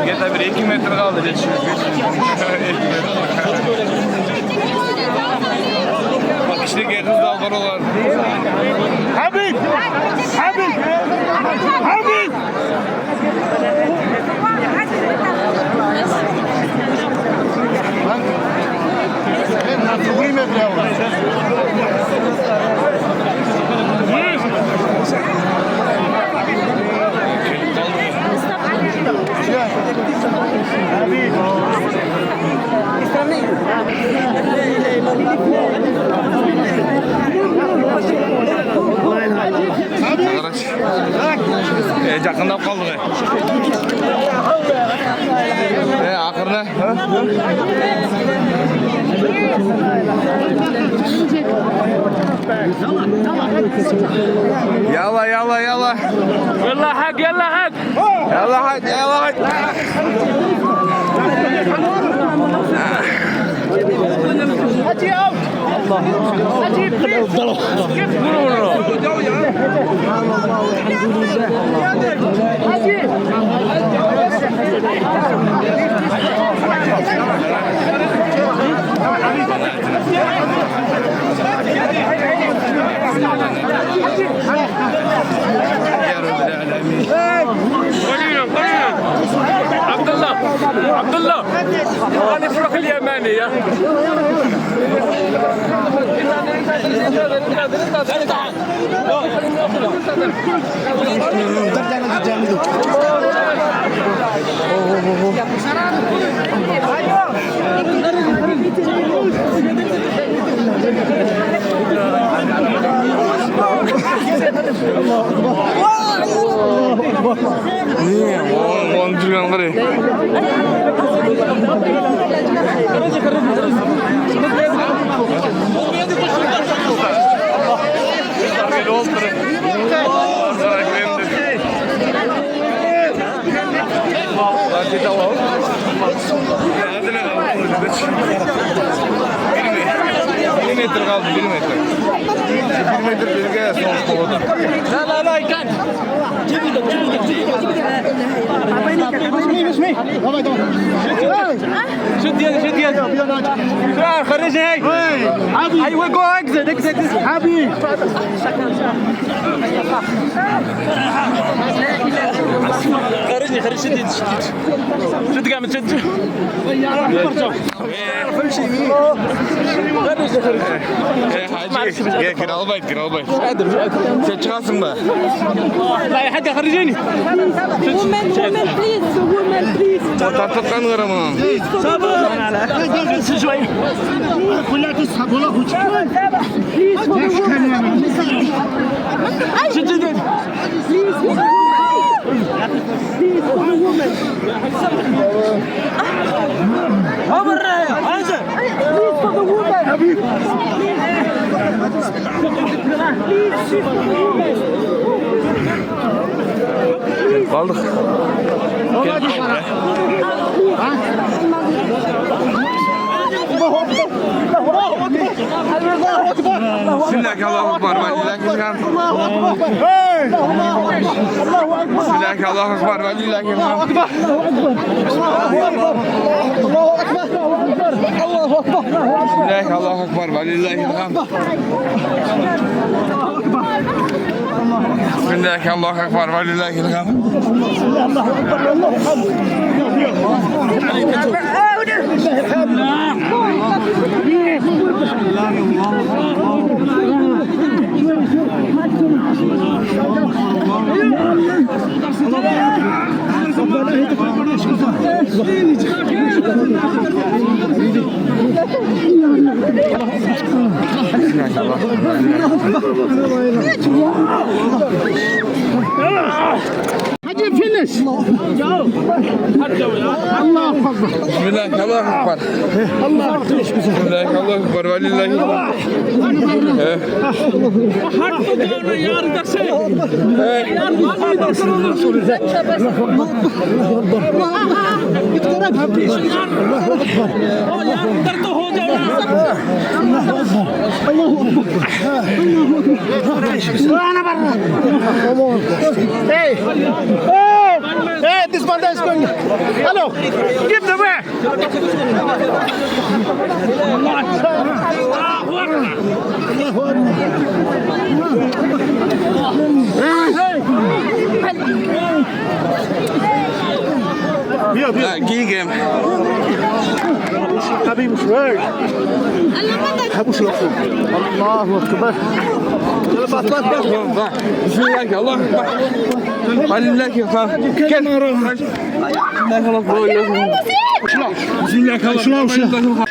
Gel bir 2 metre kaldı. Bak işte geldiğiniz dalgalar olan. Habib! Habib! Habib! Yakından kaldı. Akırına. Yalla yalla yalla. يلا حق يلا حق Yalla hadi yalla hadi. هاتي اوت هاتي بليز كيف تقولوا قليلا قليلا عبد الله عبد الله هذه فرق اليمانية Metre kaldı, 1 metre. 1 metre belirgeye sonuç oldu. لا لا يكاد شد يدك شد يدك خرجني هاي ايوه جو اكزت اكزت حبيب خرجني خرج شد يدك شد قامت شد Hacı, gel kral bayt, kral bayt. Sen çıkarsın mı? لا يا حاجه خرجيني Woman, please, woman, please. Tatlıktan kıramam. شوي كلها تسحب ولا هو Please, for the woman. شد يدك Please, for the woman. عمر عايزه Please, for the woman. Please, she's for the woman. Kaldık. Gel kaldık. Bismillahirrahmanirrahim. Allahu Ekber. Hadi finish. Habis. Allah akbar. Bismillah, Allahu Ekber. Allah akbar. Bismillah, Allahu Ekber. Velillahi. Hey, this one is going. Hello, give the way. Gegen. حبيبي شوي حبوا شو الله اكبر Bismillah, Allahu Ekber. Velillahi. Gel. شلون شلون